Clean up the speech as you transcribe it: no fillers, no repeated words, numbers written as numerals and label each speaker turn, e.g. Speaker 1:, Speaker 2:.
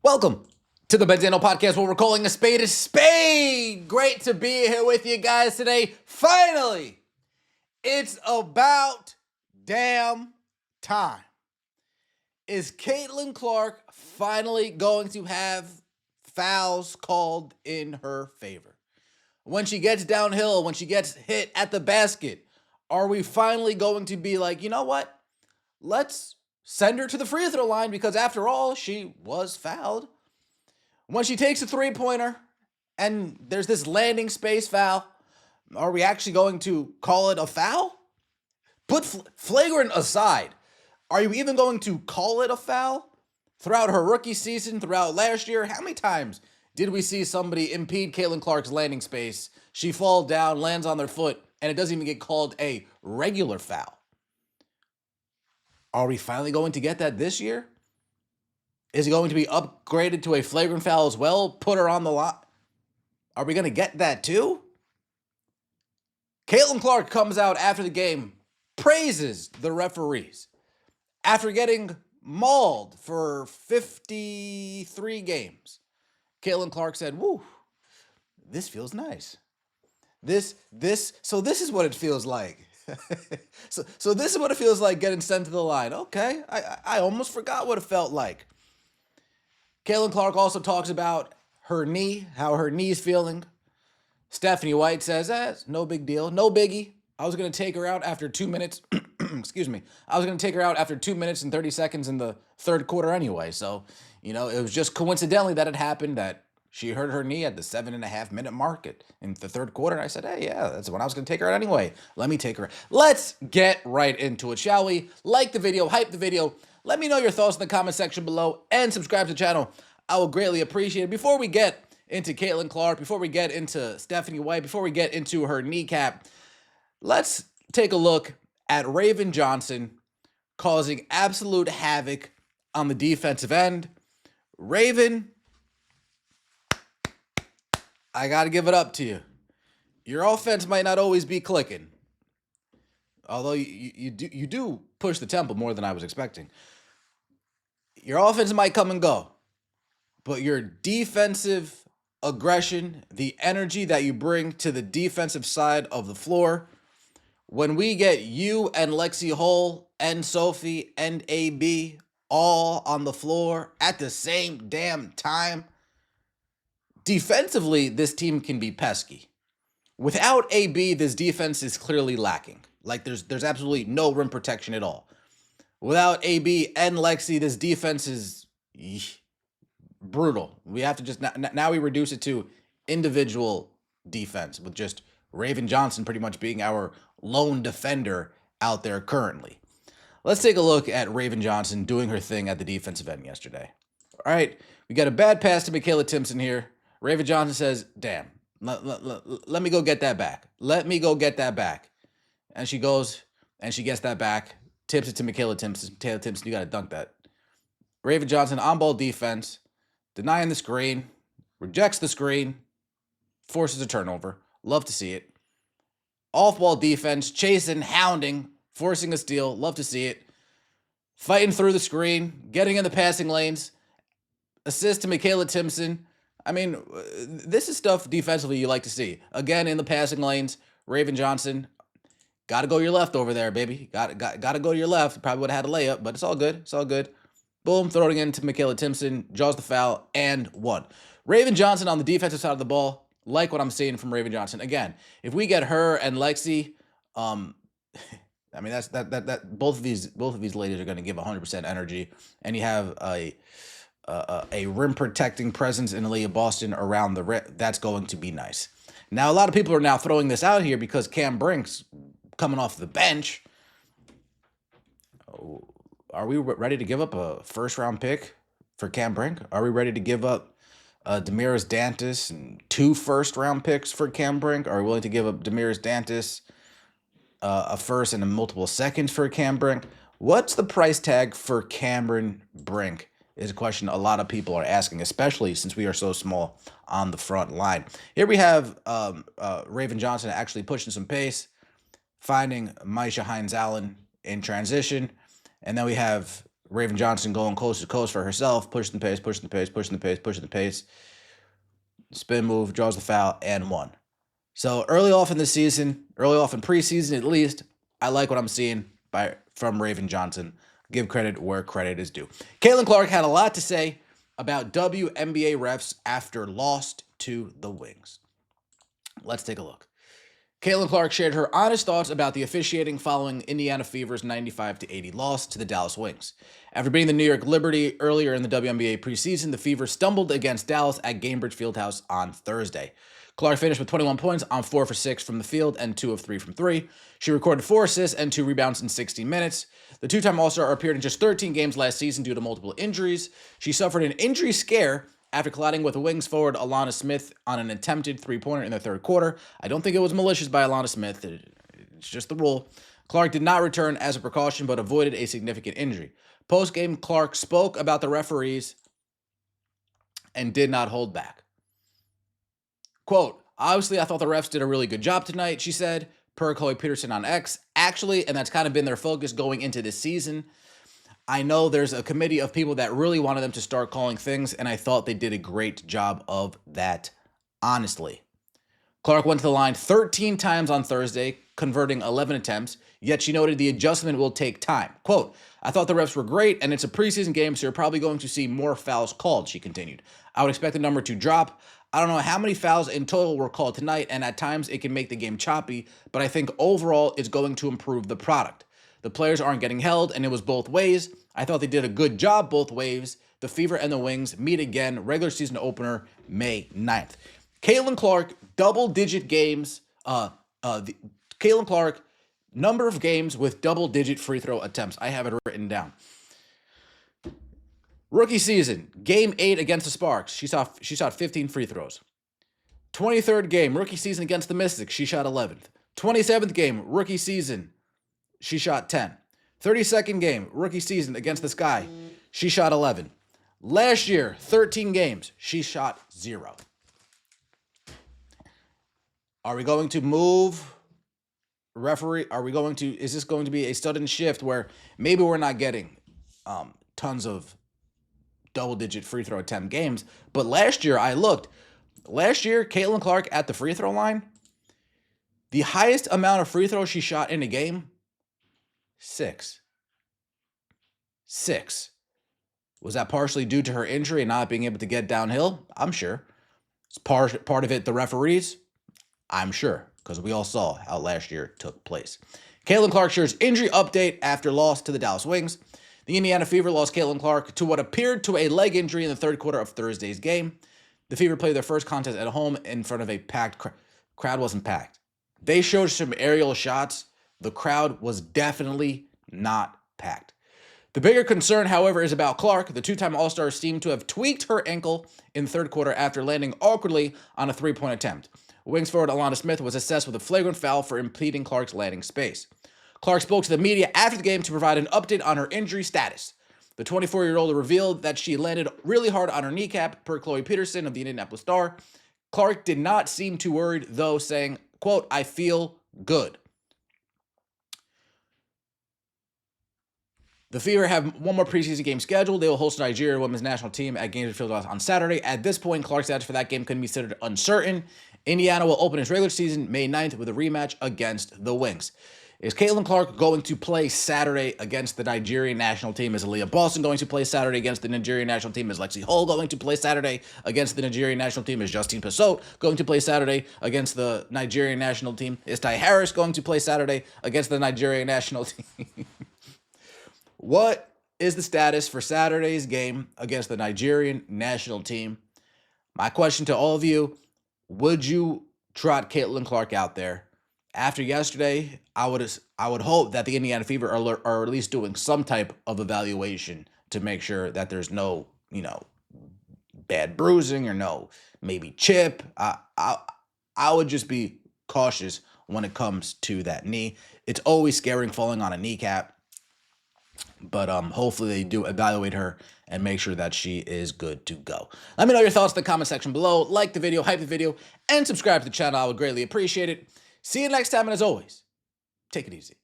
Speaker 1: Welcome to the Benzano Podcast, where we're calling a spade. Great to be here with you guys today. Finally, it's about damn time. Is Caitlin Clark finally going to have fouls called in her favor? When she gets downhill, when she gets hit at the basket, are we finally going to be like, you know what? Let's send her to the free throw line because after all, she was fouled. When she takes a three-pointer and there's this landing space foul, are we actually going to call it a foul? Put flagrant aside, are you even going to call it a foul? Throughout her rookie season, throughout last year, how many times did we see somebody impede Caitlin Clark's landing space? She falls down, lands on their foot, and it doesn't even get called a regular foul. Are we finally going to get that this year? Is it going to be upgraded to a flagrant foul as well? Put her on the lot? Are we going to get that too? Caitlin Clark comes out after the game, praises the referees. After getting mauled for 53 games, Caitlin Clark said, "Woo, this feels nice. This is what it feels like." so this is what it feels like getting sent to the line. Okay, I almost forgot what it felt like. Caitlin Clark also talks about her knee, how her knee's feeling. Stephanie White says, no big deal, no biggie. I was going to take her out after 2 minutes. Excuse me. I was going to take her out after 2 minutes and 30 seconds in the third quarter anyway. So, it was just coincidentally that it happened that she hurt her knee at the 7.5-minute mark in the third quarter. And I said, hey, yeah, that's when I was going to take her out anyway. Let me take her out. Let's get right into it, shall we? Like the video, hype the video. Let me know your thoughts in the comment section below and subscribe to the channel. I will greatly appreciate it. Before we get into Caitlin Clark, before we get into Stephanie White, before we get into her kneecap, let's take a look at Raven Johnson causing absolute havoc on the defensive end. Raven, I got to give it up to you. Your offense might not always be clicking, although you do push the tempo more than I was expecting. Your offense might come and go, but your defensive aggression, the energy that you bring to the defensive side of the floor, when we get you and Lexi Hull and Sophie and AB all on the floor at the same damn time, defensively, this team can be pesky. Without AB, this defense is clearly lacking. Like there's absolutely no rim protection at all. Without AB and Lexi, this defense is brutal. We have to just now we reduce it to individual defense with just Raven Johnson pretty much being our lone defender out there currently. Let's take a look at Raven Johnson doing her thing at the defensive end yesterday. All right, we got a bad pass to Michaela Timpson here. Raven Johnson says, damn, let me go get that back. Let me go get that back. And she goes and she gets that back, tips it to Michaela Timpson. Taylor Timpson, you got to dunk that. Raven Johnson, on-ball defense, denying the screen, rejects the screen, forces a turnover. Love to see it. Off-ball defense, chasing, hounding, forcing a steal. Love to see it. Fighting through the screen, getting in the passing lanes. Assist to Michaela Timpson. I mean, this is stuff defensively you like to see. Again, in the passing lanes, Raven Johnson, got to go your left over there, baby. Got to go to your left. Probably would have had a layup, but it's all good. It's all good. Boom, throwing it into Michaela Timpson, draws the foul, and one. Raven Johnson on the defensive side of the ball, like what I'm seeing from Raven Johnson. Again, if we get her and Lexi, I mean that both of these ladies are going to give 100% energy, and you have a rim protecting presence in Aaliyah Boston around the rim. That's going to be nice. Now, a lot of people are now throwing this out here because Cam Brink's coming off the bench. Are we ready to give up a first-round pick for Cam Brink? Are we ready to give up Damiris Dantas and 2 first-round picks for Cam Brink? Are we willing to give up Damiris Dantas, a first and a multiple seconds for Cam Brink? What's the price tag for Cameron Brink is a question a lot of people are asking, especially since we are so small on the front line. Here we have Raven Johnson actually pushing some pace, finding Maisha Hines-Allen in transition. And then we have Raven Johnson going coast to coast for herself, pushing the pace, pushing the pace, pushing the pace, pushing the pace. Spin move, draws the foul, and won. So early off in the season, early off in preseason at least, I like what I'm seeing from Raven Johnson. Give credit where credit is due. Caitlin Clark had a lot to say about WNBA refs after lost to the Wings. Let's take a look. Caitlin Clark shared her honest thoughts about the officiating following Indiana Fever's 95-80 loss to the Dallas Wings. After beating the New York Liberty earlier in the WNBA preseason, the Fever stumbled against Dallas at Gainbridge Fieldhouse on Thursday. Clark finished with 21 points on 4 for 6 from the field and 2 of 3 from 3. She recorded 4 assists and 2 rebounds in 60 minutes. The two-time All-Star appeared in just 13 games last season due to multiple injuries. She suffered an injury scare after colliding with Wings forward Alana Smith on an attempted three-pointer in the third quarter. I don't think it was malicious by Alana Smith. It's just the rule. Clark did not return as a precaution, but avoided a significant injury. Post-game, Clark spoke about the referees and did not hold back. Quote, obviously, I thought the refs did a really good job tonight, she said, per Chloe Peterson on X. Actually, and that's kind of been their focus going into this season, I know there's a committee of people that really wanted them to start calling things, and I thought they did a great job of that, honestly. Clark went to the line 13 times on Thursday, converting 11 attempts, yet she noted the adjustment will take time. Quote, I thought the refs were great, and it's a preseason game, so you're probably going to see more fouls called, she continued. I would expect the number to drop. I don't know how many fouls in total were called tonight, and at times it can make the game choppy, but I think overall it's going to improve the product. The players aren't getting held, and it was both ways. I thought they did a good job both ways. The Fever and the Wings meet again, regular season opener, May 9th. Caitlin Clark, double-digit games. Caitlin Clark, number of games with double-digit free throw attempts. I have it written down. Rookie season, game 8 against the Sparks. She shot 15 free throws. 23rd game, rookie season against the Mystics. She shot 11th. 27th game, rookie season. She shot 10. 32nd game, rookie season against the Sky. She shot 11. Last year, 13 games. She shot 0. Are we going to move referee? Is this going to be a sudden shift where maybe we're not getting tons of double-digit free throw attempt games? But last year, Caitlin Clark at the free throw line, the highest amount of free throws she shot in a game, 6. Was that partially due to her injury and not being able to get downhill? I'm sure. It's part of it the referees? I'm sure, because we all saw how last year took place. Caitlin Clark shares injury update after loss to the Dallas Wings. The Indiana Fever lost Caitlin Clark to what appeared to a leg injury in the third quarter of Thursday's game. The Fever played their first contest at home in front of a packed crowd. Wasn't packed. They showed some aerial shots. The crowd was definitely not packed. The bigger concern, however, is about Clark. The two-time All-Star seemed to have tweaked her ankle in the third quarter after landing awkwardly on a three-point attempt. Wings forward Alana Smith was assessed with a flagrant foul for impeding Clark's landing space. Clark spoke to the media after the game to provide an update on her injury status. The 24-year-old revealed that she landed really hard on her kneecap, per Chloe Peterson of the Indianapolis Star. Clark did not seem too worried, though, saying, quote, I feel good. The Fever have one more preseason game scheduled. They will host the Nigeria women's national team at Gainbridge Fieldhouse on Saturday. At this point, Clark's status for that game can be considered uncertain. Indiana will open its regular season May 9th with a rematch against the Wings. Is Caitlin Clark going to play Saturday against the Nigerian national team? Is Aaliyah Boston going to play Saturday against the Nigerian national team? Is Lexi Hull going to play Saturday against the Nigerian national team? Is Justine Passot going to play Saturday against the Nigerian national team? Is Ty Harris going to play Saturday against the Nigerian national team? What is the status for Saturday's game against the Nigerian national team? My question to all of you, would you trot Caitlin Clark out there? After yesterday, I would hope that the Indiana Fever are at least doing some type of evaluation to make sure that there's no, bad bruising or no maybe chip. I would just be cautious when it comes to that knee. It's always scary falling on a kneecap. But hopefully they do evaluate her and make sure that she is good to go. Let me know your thoughts in the comment section below. Like the video, hype the video, and subscribe to the channel. I would greatly appreciate it. See you next time, and as always, take it easy.